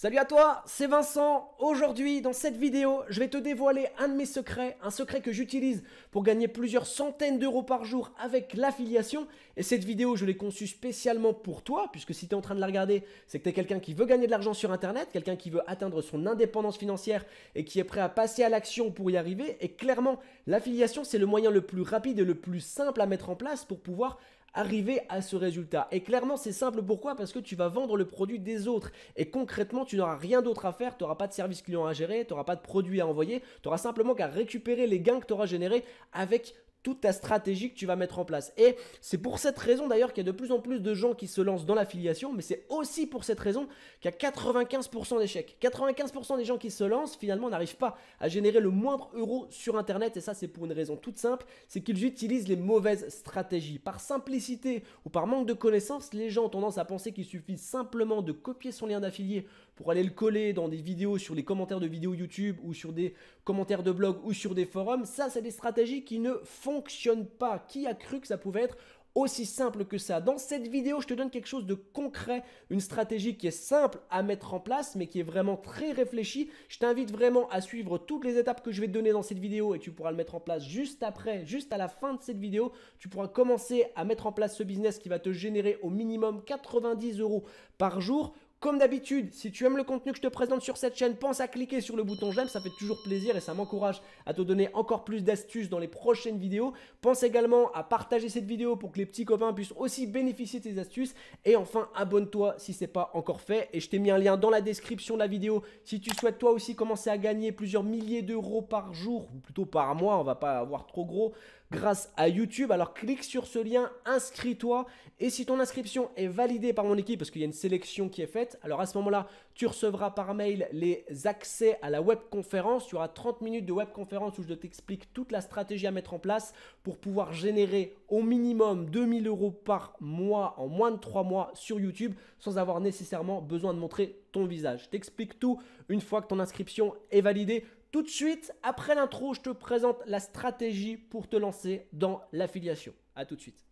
Salut à toi, c'est Vincent. Aujourd'hui, dans cette vidéo, je vais te dévoiler un de mes secrets, un secret que j'utilise pour gagner plusieurs centaines d'euros par jour avec l'affiliation. Et cette vidéo, je l'ai conçue spécialement pour toi, puisque si tu es en train de la regarder, c'est que tu es quelqu'un qui veut gagner de l'argent sur Internet, quelqu'un qui veut atteindre son indépendance financière et qui est prêt à passer à l'action pour y arriver. Et clairement, l'affiliation, c'est le moyen le plus rapide et le plus simple à mettre en place pour pouvoir arriver à ce résultat. Et clairement, c'est simple. Pourquoi? Parce que tu vas vendre le produit des autres. Et concrètement, tu n'auras rien d'autre à faire. Tu n'auras pas de service client à gérer, tu n'auras pas de produit à envoyer. Tu auras simplement qu'à récupérer les gains que tu auras générés avec toute ta stratégie que tu vas mettre en place. Et c'est pour cette raison d'ailleurs qu'il y a de plus en plus de gens qui se lancent dans l'affiliation, mais c'est aussi pour cette raison qu'il y a 95% d'échecs. 95% des gens qui se lancent finalement n'arrivent pas à générer le moindre euro sur Internet, et ça c'est pour une raison toute simple, c'est qu'ils utilisent les mauvaises stratégies. Par simplicité ou par manque de connaissances, les gens ont tendance à penser qu'il suffit simplement de copier son lien d'affilié pour aller le coller dans des vidéos, sur les commentaires de vidéos YouTube ou sur des commentaires de blog ou sur des forums. Ça, c'est des stratégies qui ne fonctionnent pas. Qui a cru que ça pouvait être aussi simple que ça? Dans cette vidéo, je te donne quelque chose de concret, une stratégie qui est simple à mettre en place, mais qui est vraiment très réfléchie. Je t'invite vraiment à suivre toutes les étapes que je vais te donner dans cette vidéo et tu pourras le mettre en place juste après, juste à la fin de cette vidéo. Tu pourras commencer à mettre en place ce business qui va te générer au minimum 90 euros par jour. Comme d'habitude, si tu aimes le contenu que je te présente sur cette chaîne, pense à cliquer sur le bouton j'aime, ça fait toujours plaisir et ça m'encourage à te donner encore plus d'astuces dans les prochaines vidéos. Pense également à partager cette vidéo pour que les petits copains puissent aussi bénéficier de ces astuces. Et enfin, abonne-toi si ce n'est pas encore fait. Et je t'ai mis un lien dans la description de la vidéo si tu souhaites toi aussi commencer à gagner plusieurs milliers d'euros par jour, ou plutôt par mois, on va pas avoir trop gros, grâce à YouTube. Alors clique sur ce lien, inscris-toi et si ton inscription est validée par mon équipe, parce qu'il y a une sélection qui est faite, alors à ce moment-là, tu recevras par mail les accès à la webconférence. Tu auras 30 minutes de webconférence où je t'explique toute la stratégie à mettre en place pour pouvoir générer au minimum 2000 euros par mois en moins de 3 mois sur YouTube sans avoir nécessairement besoin de montrer ton visage. Je t'explique tout une fois que ton inscription est validée. Tout de suite, après l'intro, je te présente la stratégie pour te lancer dans l'affiliation. À tout de suite.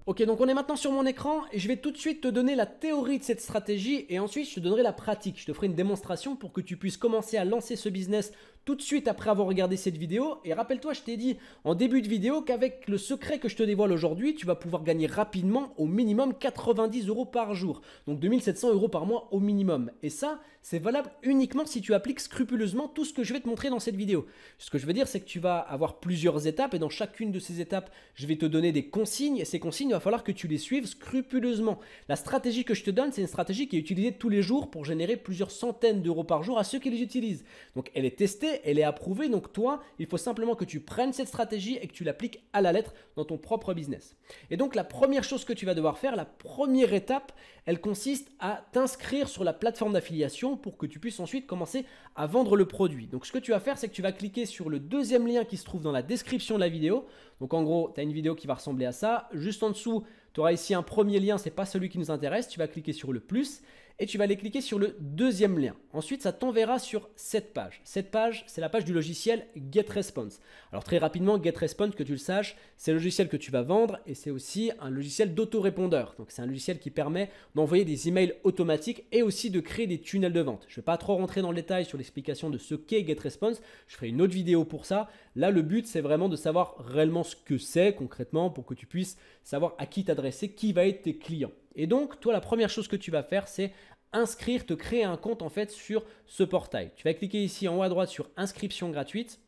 Ok, donc on est maintenant sur mon écran et je vais tout de suite te donner la théorie de cette stratégie et ensuite je te donnerai la pratique. Je te ferai une démonstration pour que tu puisses commencer à lancer ce business tout de suite après avoir regardé cette vidéo. Et rappelle-toi, je t'ai dit en début de vidéo qu'avec le secret que je te dévoile aujourd'hui, tu vas pouvoir gagner rapidement au minimum 90 euros par jour. Donc 2700 euros par mois au minimum. Et ça, c'est valable uniquement si tu appliques scrupuleusement tout ce que je vais te montrer dans cette vidéo. Ce que je veux dire, c'est que tu vas avoir plusieurs étapes et dans chacune de ces étapes, je vais te donner des consignes et ces consignes, il va falloir que tu les suives scrupuleusement. La stratégie que je te donne, c'est une stratégie qui est utilisée tous les jours pour générer plusieurs centaines d'euros par jour à ceux qui les utilisent. Donc elle est testée, elle est approuvée, donc toi, il faut simplement que tu prennes cette stratégie et que tu l'appliques à la lettre dans ton propre business. Et donc la première chose que tu vas devoir faire, la première étape, elle consiste à t'inscrire sur la plateforme d'affiliation pour que tu puisses ensuite commencer à vendre le produit. Donc ce que tu vas faire, c'est que tu vas cliquer sur le deuxième lien qui se trouve dans la description de la vidéo. Donc en gros, tu as une vidéo qui va ressembler à ça. Juste en dessous, tu auras ici un premier lien, ce n'est pas celui qui nous intéresse. Tu vas cliquer sur le plus et tu vas aller cliquer sur le deuxième lien. Ensuite, ça t'enverra sur cette page. Cette page, c'est la page du logiciel GetResponse. Alors très rapidement, GetResponse, que tu le saches, c'est le logiciel que tu vas vendre et c'est aussi un logiciel d'autorépondeur. Donc c'est un logiciel qui permet d'envoyer des emails automatiques et aussi de créer des tunnels de vente. Je ne vais pas trop rentrer dans le détail sur l'explication de ce qu'est GetResponse. Je ferai une autre vidéo pour ça. Là, le but, c'est vraiment de savoir réellement ce que c'est concrètement pour que tu puisses savoir à qui t'adresser, qui va être tes clients. Et donc, toi, la première chose que tu vas faire, c'est inscrire, te créer un compte en fait sur ce portail. Tu vas cliquer ici en haut à droite sur inscription gratuite.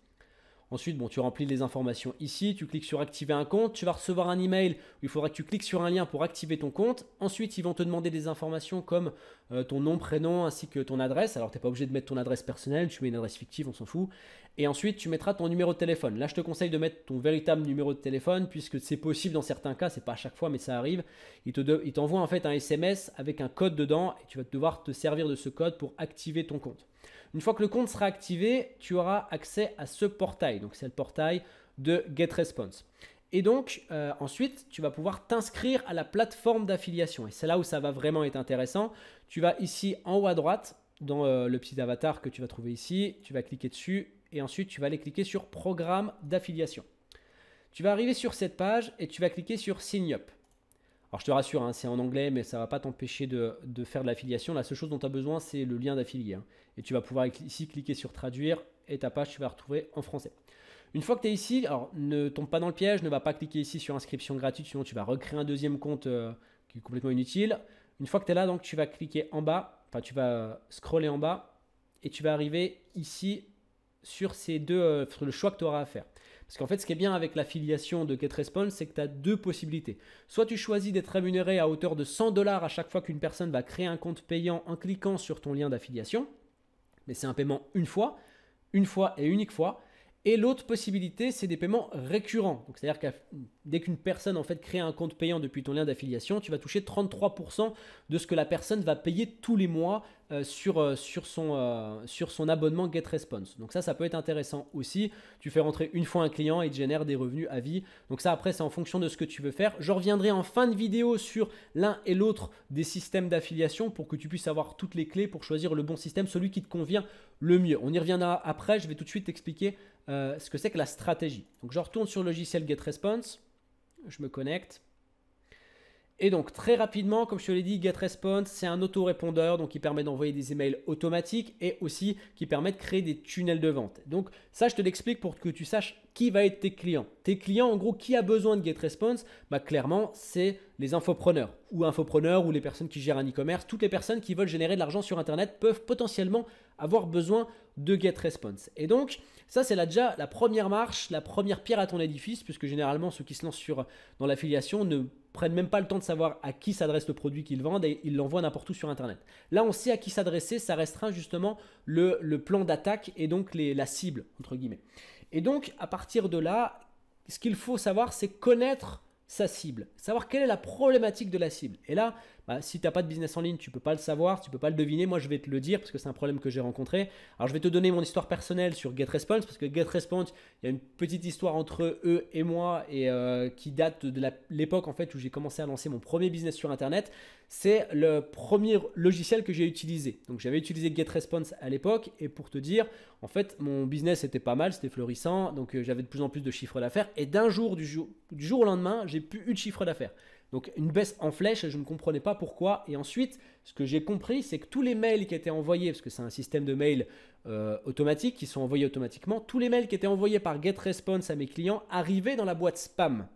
Ensuite, tu remplis les informations ici, tu cliques sur activer un compte, tu vas recevoir un email où il faudra que tu cliques sur un lien pour activer ton compte. Ensuite, ils vont te demander des informations comme ton nom, prénom ainsi que ton adresse. Alors, tu n'es pas obligé de mettre ton adresse personnelle, tu mets une adresse fictive, on s'en fout. Et ensuite, tu mettras ton numéro de téléphone. Là, je te conseille de mettre ton véritable numéro de téléphone puisque c'est possible dans certains cas, c'est pas à chaque fois, mais ça arrive. Il t'envoie en fait un SMS avec un code dedans et tu vas devoir te servir de ce code pour activer ton compte. Une fois que le compte sera activé, tu auras accès à ce portail. Donc, c'est le portail de GetResponse. Et donc, ensuite, tu vas pouvoir t'inscrire à la plateforme d'affiliation. Et c'est là où ça va vraiment être intéressant. Tu vas ici en haut à droite, dans le petit avatar que tu vas trouver ici. Tu vas cliquer dessus et ensuite tu vas aller cliquer sur programme d'affiliation. Tu vas arriver sur cette page et tu vas cliquer sur Sign Up. Alors je te rassure, hein, c'est en anglais, mais ça ne va pas t'empêcher de faire de l'affiliation. La seule chose dont tu as besoin, c'est le lien d'affilié. Hein. Et tu vas pouvoir ici cliquer sur traduire et ta page, tu vas la retrouver en français. Une fois que tu es ici, alors ne tombe pas dans le piège, ne va pas cliquer ici sur inscription gratuite, sinon tu vas recréer un deuxième compte qui est complètement inutile. Une fois que tu es là, donc tu vas cliquer en bas, enfin tu vas scroller en bas et tu vas arriver ici sur ces deux, sur le choix que tu auras à faire. Parce qu'en fait, ce qui est bien avec l'affiliation de GetResponse, c'est que tu as deux possibilités. Soit tu choisis d'être rémunéré à hauteur de 100 $ à chaque fois qu'une personne va créer un compte payant en cliquant sur ton lien d'affiliation. Mais c'est un paiement une fois et unique fois. Et l'autre possibilité, c'est des paiements récurrents. Donc, c'est-à-dire que dès qu'une personne en fait crée un compte payant depuis ton lien d'affiliation, tu vas toucher 33% de ce que la personne va payer tous les mois sur son abonnement GetResponse. Donc ça peut être intéressant aussi. Tu fais rentrer une fois un client et il te génère des revenus à vie. Donc ça, après, c'est en fonction de ce que tu veux faire. Je reviendrai en fin de vidéo sur l'un et l'autre des systèmes d'affiliation pour que tu puisses avoir toutes les clés pour choisir le bon système, celui qui te convient le mieux. On y reviendra après. Je vais tout de suite t'expliquer ce que c'est que la stratégie. Donc je retourne sur le logiciel GetResponse. Je me connecte. Et donc très rapidement, comme je te l'ai dit, GetResponse, c'est un autorépondeur donc qui permet d'envoyer des emails automatiques et aussi qui permet de créer des tunnels de vente. Donc ça, je te l'explique pour que tu saches qui va être tes clients. Tes clients, en gros, qui a besoin de GetResponse? Clairement, c'est les infopreneurs ou les personnes qui gèrent un e-commerce. Toutes les personnes qui veulent générer de l'argent sur Internet peuvent potentiellement avoir besoin de GetResponse. Et donc, ça, c'est déjà la première marche, la première pierre à ton édifice, puisque généralement, ceux qui se lancent dans l'affiliation ne prennent même pas le temps de savoir à qui s'adresse le produit qu'ils vendent et ils l'envoient n'importe où sur Internet. Là, on sait à qui s'adresser, ça restreint justement le plan d'attaque et donc la cible, entre guillemets. Et donc, à partir de là, ce qu'il faut savoir, c'est connaître sa cible, savoir quelle est la problématique de la cible. Et là, si tu n'as pas de business en ligne, tu ne peux pas le savoir, tu ne peux pas le deviner. Moi, je vais te le dire parce que c'est un problème que j'ai rencontré. Alors, je vais te donner mon histoire personnelle sur GetResponse parce que GetResponse, il y a une petite histoire entre eux et moi et qui date de l'époque en fait où j'ai commencé à lancer mon premier business sur Internet. C'est le premier logiciel que j'ai utilisé. Donc, j'avais utilisé GetResponse à l'époque et pour te dire, en fait, mon business était pas mal, c'était florissant. Donc, j'avais de plus en plus de chiffre d'affaires et du jour au lendemain, j'ai plus eu de chiffre d'affaires. Donc une baisse en flèche, je ne comprenais pas pourquoi. Et ensuite, ce que j'ai compris, c'est que tous les mails qui étaient envoyés, parce que c'est un système de mails automatique qui sont envoyés automatiquement, tous les mails qui étaient envoyés par GetResponse à mes clients arrivaient dans la boîte spam.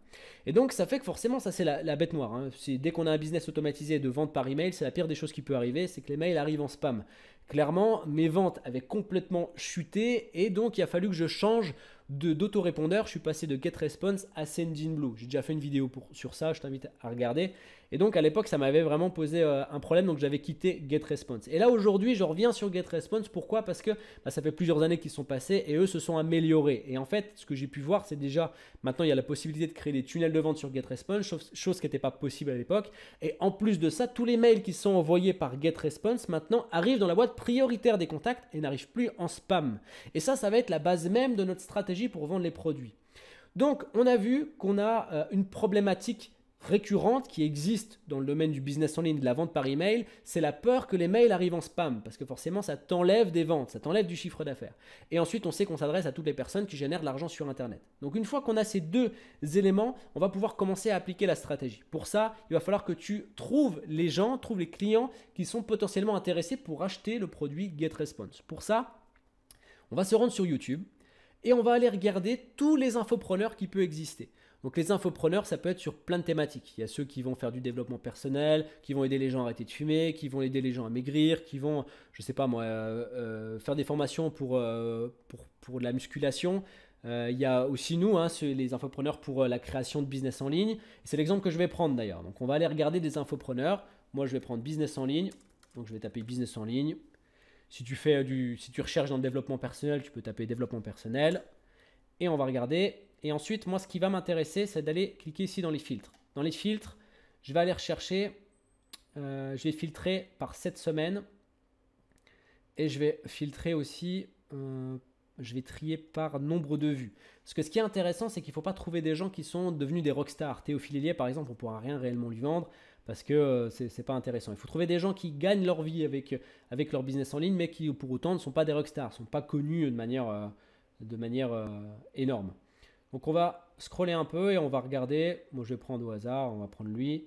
Et donc ça fait que forcément, ça c'est la bête noire. Hein. Dès qu'on a un business automatisé de vente par email, c'est la pire des choses qui peut arriver, c'est que les mails arrivent en spam. Clairement, mes ventes avaient complètement chuté et donc il a fallu que je change d'autorépondeur. Je suis passé de GetResponse à Sendinblue. J'ai déjà fait une vidéo sur ça, je t'invite à regarder. Et donc à l'époque, ça m'avait vraiment posé un problème, donc j'avais quitté GetResponse. Et là aujourd'hui, je reviens sur GetResponse. Pourquoi? Parce que ça fait plusieurs années qu'ils sont passés et eux se sont améliorés. Et en fait, ce que j'ai pu voir, c'est déjà maintenant il y a la possibilité de créer des tunnels de vente sur GetResponse, chose qui n'était pas possible à l'époque. Et en plus de ça, tous les mails qui sont envoyés par GetResponse maintenant arrivent dans la boîte prioritaire des contacts et n'arrivent plus en spam. Et ça va être la base même de notre stratégie pour vendre les produits. Donc, on a vu qu'on a une problématique récurrente qui existe dans le domaine du business en ligne, de la vente par email, c'est la peur que les mails arrivent en spam parce que forcément ça t'enlève des ventes, ça t'enlève du chiffre d'affaires. Et ensuite on sait qu'on s'adresse à toutes les personnes qui génèrent de l'argent sur Internet. Donc une fois qu'on a ces deux éléments, on va pouvoir commencer à appliquer la stratégie. Pour ça, il va falloir que tu trouves les clients qui sont potentiellement intéressés pour acheter le produit GetResponse. Pour ça, on va se rendre sur YouTube et on va aller regarder tous les infopreneurs qui peuvent exister. Donc les infopreneurs, ça peut être sur plein de thématiques. Il y a ceux qui vont faire du développement personnel, qui vont aider les gens à arrêter de fumer, qui vont aider les gens à maigrir, qui vont, je sais pas moi, faire des formations pour de la musculation. Il y a aussi nous, les infopreneurs pour la création de business en ligne. C'est l'exemple que je vais prendre d'ailleurs. Donc on va aller regarder des infopreneurs. Moi je vais prendre business en ligne. Donc je vais taper business en ligne. Si tu recherches dans le développement personnel, tu peux taper développement personnel. Et on va regarder. Et ensuite, moi, ce qui va m'intéresser, c'est d'aller cliquer ici dans les filtres. Dans les filtres, je vais aller rechercher, je vais filtrer par cette semaine. Et je vais filtrer aussi, je vais trier par nombre de vues. Parce que ce qui est intéressant, c'est qu'il ne faut pas trouver des gens qui sont devenus des rockstars. Théophile Hélier, par exemple, on ne pourra rien réellement lui vendre parce que ce n'est pas intéressant. Il faut trouver des gens qui gagnent leur vie avec leur business en ligne, mais qui pour autant ne sont pas des rockstars, ne sont pas connus de manière de manière énorme. Donc on va scroller un peu et on va regarder. Moi je vais prendre au hasard, on va prendre lui.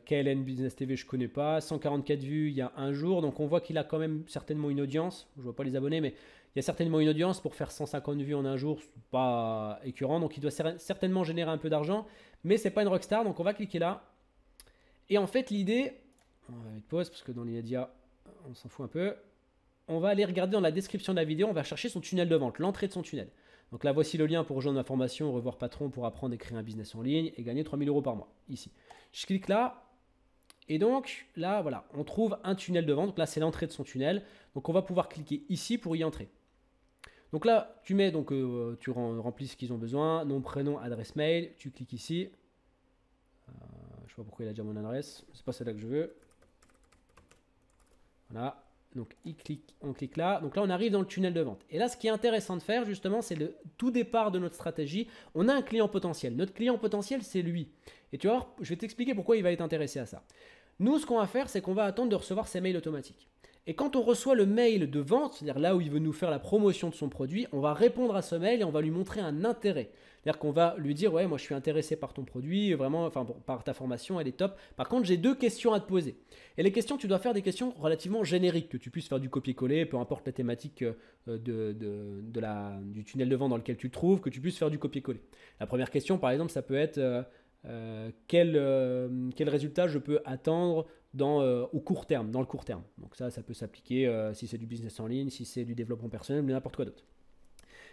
KLN Business TV, je ne connais pas. 144 vues il y a un jour. Donc on voit qu'il a quand même certainement une audience. Je ne vois pas les abonnés, mais il y a certainement une audience. Pour faire 150 vues en un jour, c'est pas écœurant. Donc il doit certainement générer un peu d'argent. Mais ce n'est pas une rockstar. Donc on va cliquer là. Et en fait, l'idée, on va mettre pause parce que dans l'immédiat, on s'en fout un peu. On va aller regarder dans la description de la vidéo. On va chercher son tunnel de vente, l'entrée de son tunnel. Donc là, voici le lien pour rejoindre ma formation, revoir patron pour apprendre à créer un business en ligne et gagner 3000 € par mois. Ici. Je clique là. Et donc là, voilà, on trouve un tunnel de vente. Donc là, c'est l'entrée de son tunnel. Donc on va pouvoir cliquer ici pour y entrer. Donc là, tu mets, donc tu remplis ce qu'ils ont besoin. Nom, prénom, adresse mail. Tu cliques ici. Je ne sais pas pourquoi il a déjà mon adresse. C'est pas celle-là que je veux. Voilà. Donc on clique là. Donc là, on arrive dans le tunnel de vente. Et là, ce qui est intéressant de faire, justement, c'est le tout départ de notre stratégie. On a un client potentiel. Notre client potentiel, c'est lui. Et tu vas voir, je vais t'expliquer pourquoi il va être intéressé à ça. Nous, ce qu'on va faire, c'est qu'on va attendre de recevoir ses mails automatiques. Et quand on reçoit le mail de vente, c'est-à-dire là où il veut nous faire la promotion de son produit, on va répondre à ce mail et on va lui montrer un intérêt. C'est-à-dire qu'on va lui dire, ouais, moi je suis intéressé par ton produit, vraiment, enfin par ta formation, elle est top. Par contre, j'ai 2 questions à te poser. Et les questions, tu dois faire des questions relativement génériques, que tu puisses faire du copier-coller, peu importe la thématique du tunnel de vente dans lequel tu te trouves, que tu puisses faire du copier-coller. La première question, par exemple, ça peut être quel résultat je peux attendre au court terme, dans le court terme. Donc ça peut s'appliquer si c'est du business en ligne, si c'est du développement personnel, mais n'importe quoi d'autre.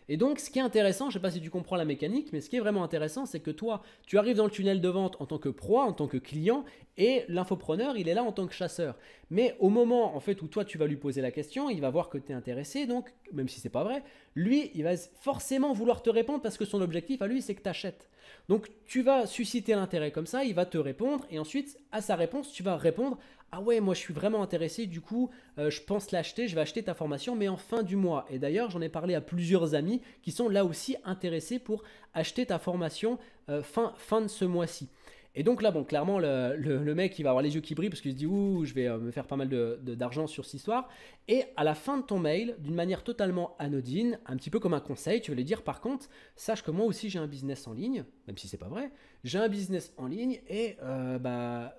Et donc, ce qui est intéressant, je ne sais pas si tu comprends la mécanique, mais ce qui est vraiment intéressant, c'est que toi, tu arrives dans le tunnel de vente en tant que proie, en tant que client, et l'infopreneur, il est là en tant que chasseur. Mais au moment en fait où toi, tu vas lui poser la question, il va voir que tu es intéressé, donc, même si ce n'est pas vrai, lui, il va forcément vouloir te répondre parce que son objectif à lui, c'est que tu achètes. Donc, tu vas susciter l'intérêt comme ça, il va te répondre, et ensuite, à sa réponse, tu vas répondre « Ah ouais, moi je suis vraiment intéressé, du coup, je pense l'acheter, je vais acheter ta formation, mais en fin du mois. » Et d'ailleurs, j'en ai parlé à plusieurs amis qui sont là aussi intéressés pour acheter ta formation fin de ce mois-ci. Et donc là, bon, clairement, le mec, il va avoir les yeux qui brillent parce qu'il se dit « Ouh, je vais me faire pas mal d'argent sur cette histoire. » Et à la fin de ton mail, d'une manière totalement anodine, un petit peu comme un conseil, tu vas lui dire « Par contre, sache que moi aussi j'ai un business en ligne, même si c'est pas vrai, j'ai un business en ligne et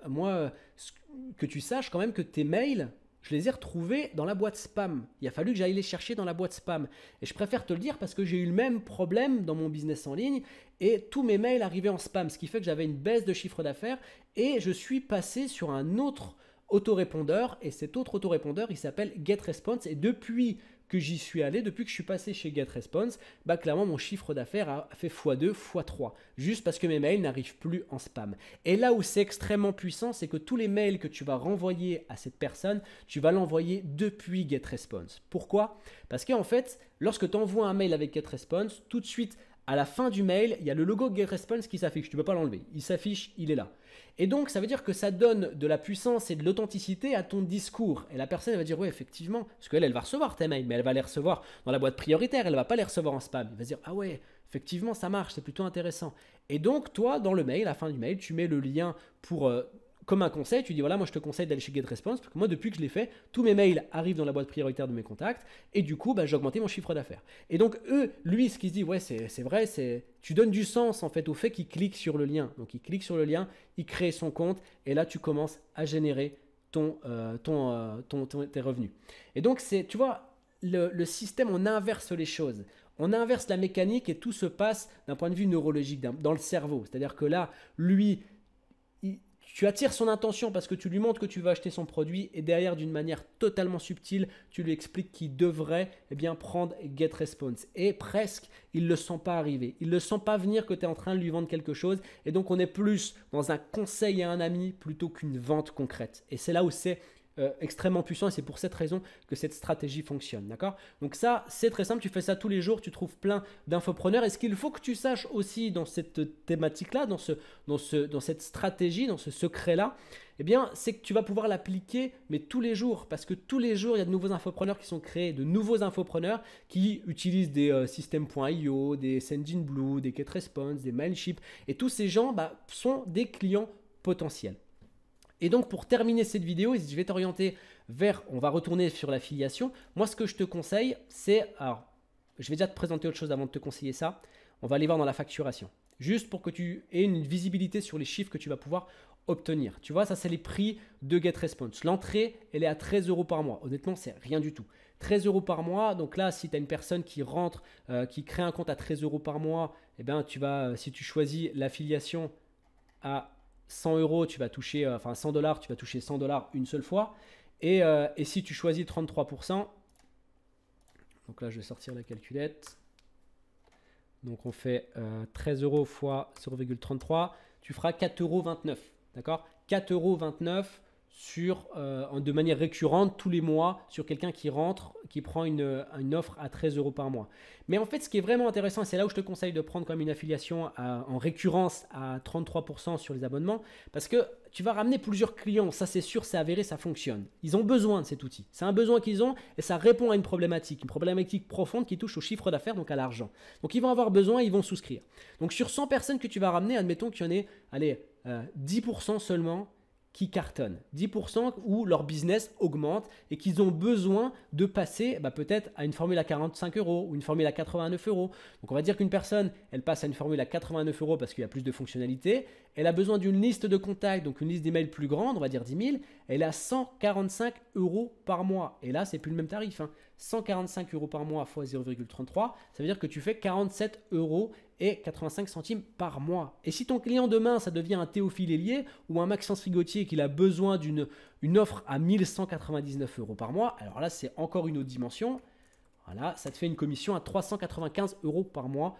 moi, que tu saches quand même que tes mails, je les ai retrouvés dans la boîte spam. Il a fallu que j'aille les chercher dans la boîte spam. Et je préfère te le dire parce que j'ai eu le même problème dans mon business en ligne et tous mes mails arrivaient en spam, ce qui fait que j'avais une baisse de chiffre d'affaires et je suis passé sur un autre autorépondeur et cet autre autorépondeur, il s'appelle GetResponse et depuis que j'y suis allé, depuis que je suis passé chez GetResponse, clairement mon chiffre d'affaires a fait x2, x3, juste parce que mes mails n'arrivent plus en spam. Et là où c'est extrêmement puissant, c'est que tous les mails que tu vas renvoyer à cette personne, tu vas l'envoyer depuis GetResponse. Pourquoi? Parce qu'en fait, lorsque tu envoies un mail avec GetResponse, tout de suite, à la fin du mail, il y a le logo GetResponse qui s'affiche. Tu ne peux pas l'enlever. Il s'affiche, il est là. Et donc, ça veut dire que ça donne de la puissance et de l'authenticité à ton discours. Et la personne, elle va dire, oui, effectivement, parce qu'elle, elle va recevoir tes mails, mais elle va les recevoir dans la boîte prioritaire. Elle ne va pas les recevoir en spam. Elle va se dire, ah ouais, effectivement, ça marche, c'est plutôt intéressant. Et donc, toi, dans le mail, à la fin du mail, tu mets le lien pour... comme un conseil, tu dis voilà, moi je te conseille d'aller chez GetResponse parce que moi depuis que je l'ai fait, tous mes mails arrivent dans la boîte prioritaire de mes contacts et du coup, j'ai augmenté mon chiffre d'affaires. Et donc lui, ce qu'il se dit, ouais, c'est vrai, tu donnes du sens en fait au fait qu'il clique sur le lien. Donc il clique sur le lien, il crée son compte et là tu commences à générer tes revenus. Et donc tu vois, le système, on inverse les choses. On inverse la mécanique et tout se passe d'un point de vue neurologique, dans le cerveau. C'est-à-dire que là, lui, tu attires son attention parce que tu lui montres que tu vas acheter son produit et derrière, d'une manière totalement subtile, tu lui expliques qu'il devrait prendre GetResponse. Et presque, il ne le sent pas arriver. Il ne le sent pas venir que tu es en train de lui vendre quelque chose. Et donc, on est plus dans un conseil à un ami plutôt qu'une vente concrète. Et c'est là où c'est extrêmement puissant et c'est pour cette raison que cette stratégie fonctionne, d'accord? Donc ça, c'est très simple, tu fais ça tous les jours, tu trouves plein d'infopreneurs. Et ce qu'il faut que tu saches aussi dans cette thématique-là, dans cette stratégie, dans ce secret-là, c'est que tu vas pouvoir l'appliquer, mais tous les jours, parce que tous les jours, il y a de nouveaux infopreneurs qui sont créés, de nouveaux infopreneurs qui utilisent des System.io, des Sendinblue, des GetResponse, des Mailchimp, et tous ces gens sont des clients potentiels. Et donc, pour terminer cette vidéo, je vais t'orienter on va retourner sur l'affiliation. Moi, ce que je te conseille, c'est, alors, je vais déjà te présenter autre chose avant de te conseiller ça. On va aller voir dans la facturation. Juste pour que tu aies une visibilité sur les chiffres que tu vas pouvoir obtenir. Tu vois, ça, c'est les prix de GetResponse. L'entrée, elle est à 13 € par mois. Honnêtement, c'est rien du tout. 13 € par mois. Donc là, si tu as une personne qui rentre, qui crée un compte à 13 € par mois, eh bien, si tu choisis l'affiliation à 100 €, tu vas toucher, enfin 100 $, tu vas toucher 100 $ une seule fois. Et si tu choisis 33%, donc là, je vais sortir la calculette. Donc on fait 13 € fois 0,33, tu feras 4,29 €. D'accord, 4,29 € de manière récurrente tous les mois sur quelqu'un qui rentre, qui prend une offre à 13 € par mois. Mais en fait, ce qui est vraiment intéressant, et c'est là où je te conseille de prendre comme une affiliation en récurrence à 33% sur les abonnements, parce que tu vas ramener plusieurs clients, ça c'est sûr, c'est avéré, ça fonctionne. Ils ont besoin de cet outil. C'est un besoin qu'ils ont et ça répond à une problématique profonde qui touche au chiffre d'affaires, donc à l'argent. Donc ils vont avoir besoin, ils vont souscrire. Donc sur 100 personnes que tu vas ramener, admettons qu'il y en ait, allez, 10% seulement qui cartonnent, 10% où leur business augmente et qu'ils ont besoin de passer peut-être à une formule à 45 € ou une formule à 89 €. Donc on va dire qu'une personne, elle passe à une formule à 89 € parce qu'il y a plus de fonctionnalités. Elle a besoin d'une liste de contacts, donc une liste d'emails plus grande, on va dire 10 000. Elle a 145 € par mois. Et là, c'est plus le même tarif. 145 € par mois fois 0,33, ça veut dire que tu fais 47 € et 85 centimes par mois. Et si ton client demain, ça devient un Théophile Hélier ou un Maxence Rigotier qu'il a besoin d'une offre à 1199 € par mois, alors là, c'est encore une autre dimension. Voilà, ça te fait une commission à 395 € par mois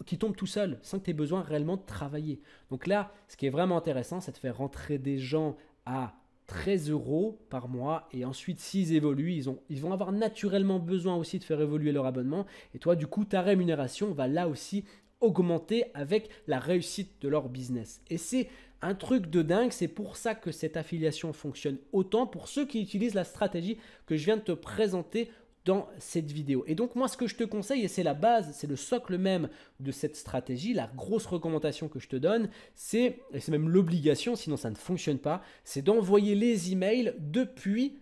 qui tombe tout seul, sans que tu aies besoin réellement de travailler. Donc là, ce qui est vraiment intéressant, c'est de faire rentrer des gens à 13 € par mois et ensuite s'ils évoluent, ils vont avoir naturellement besoin aussi de faire évoluer leur abonnement et toi du coup ta rémunération va là aussi augmenter avec la réussite de leur business. Et c'est un truc de dingue, c'est pour ça que cette affiliation fonctionne autant pour ceux qui utilisent la stratégie que je viens de te présenter dans cette vidéo. Et donc moi ce que je te conseille, et c'est la base, c'est le socle même de cette stratégie, la grosse recommandation que je te donne, et c'est même l'obligation, sinon ça ne fonctionne pas, c'est d'envoyer les emails depuis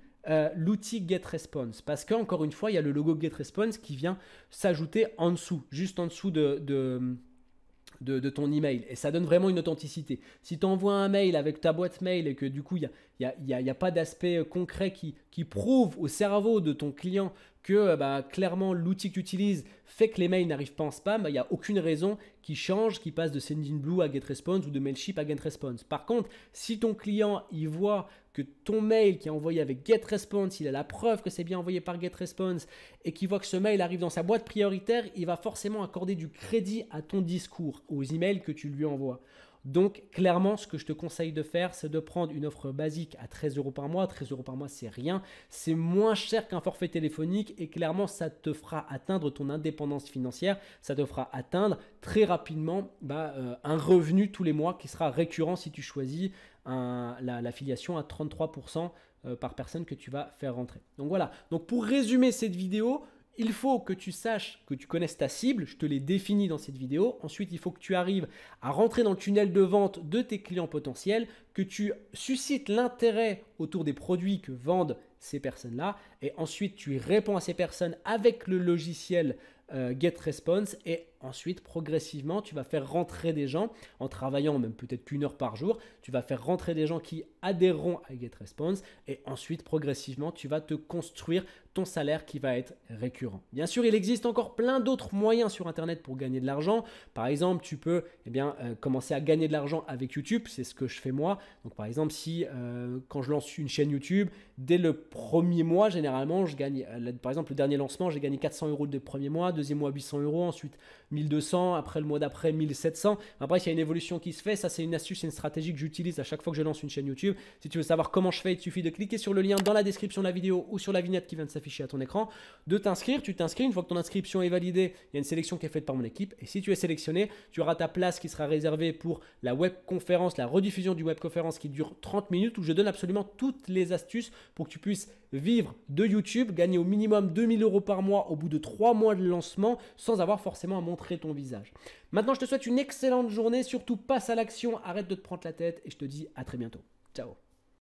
l'outil GetResponse. Parce qu'encore une fois, il y a le logo GetResponse qui vient s'ajouter en dessous, juste en dessous de ton email et ça donne vraiment une authenticité. Si tu envoies un mail avec ta boîte mail et que du coup il n'y a pas d'aspect concret qui prouve au cerveau de ton client que clairement l'outil que tu utilises fait que les mails n'arrivent pas en spam, il n'y a aucune raison qui change, qui passe de Sendinblue à GetResponse ou de Mailchimp à GetResponse. Par contre, si ton client il voit que ton mail qui est envoyé avec GetResponse, il a la preuve que c'est bien envoyé par GetResponse et qu'il voit que ce mail arrive dans sa boîte prioritaire, il va forcément accorder du crédit à ton discours, aux emails que tu lui envoies. Donc clairement, ce que je te conseille de faire, c'est de prendre une offre basique à 13 € par mois. 13 € par mois, c'est rien. C'est moins cher qu'un forfait téléphonique et clairement, ça te fera atteindre ton indépendance financière. Ça te fera atteindre très rapidement un revenu tous les mois qui sera récurrent si tu choisis l'affiliation à 33% par personne que tu vas faire rentrer. Donc voilà. Donc pour résumer cette vidéo, il faut que tu saches, que tu connaisses ta cible, je te l'ai défini dans cette vidéo. Ensuite, il faut que tu arrives à rentrer dans le tunnel de vente de tes clients potentiels, que tu suscites l'intérêt autour des produits que vendent ces personnes-là. Et ensuite, tu réponds à ces personnes avec le logiciel GetResponse et ensuite progressivement tu vas faire rentrer des gens en travaillant même peut-être qu'1 heure par jour, tu vas faire rentrer des gens qui adhéreront à GetResponse et ensuite progressivement tu vas te construire ton salaire qui va être récurrent. Bien sûr, il existe encore plein d'autres moyens sur internet pour gagner de l'argent. Par exemple, tu peux commencer à gagner de l'argent avec YouTube, c'est ce que je fais moi. Donc par exemple, si quand je lance une chaîne YouTube, dès le premier mois généralement je gagne, par exemple le dernier lancement, j'ai gagné 400 € le premier mois, deuxième mois 800 €, ensuite 1200, après le mois d'après 1700. Après, il y a une évolution qui se fait. Ça, c'est une astuce, c'est une stratégie que j'utilise à chaque fois que je lance une chaîne YouTube. Si tu veux savoir comment je fais, il suffit de cliquer sur le lien dans la description de la vidéo ou sur la vignette qui vient de s'afficher à ton écran, de t'inscrire. Tu t'inscris. Une fois que ton inscription est validée, il y a une sélection qui est faite par mon équipe. Et si tu es sélectionné, tu auras ta place qui sera réservée pour la webconférence, la rediffusion du webconférence qui dure 30 minutes où je donne absolument toutes les astuces pour que tu puisses vivre de YouTube, gagner au minimum 2000 € par mois au bout de 3 mois de lancement sans avoir forcément à montrer ton visage. Maintenant, je te souhaite une excellente journée. Surtout, passe à l'action, arrête de te prendre la tête et je te dis à très bientôt. Ciao.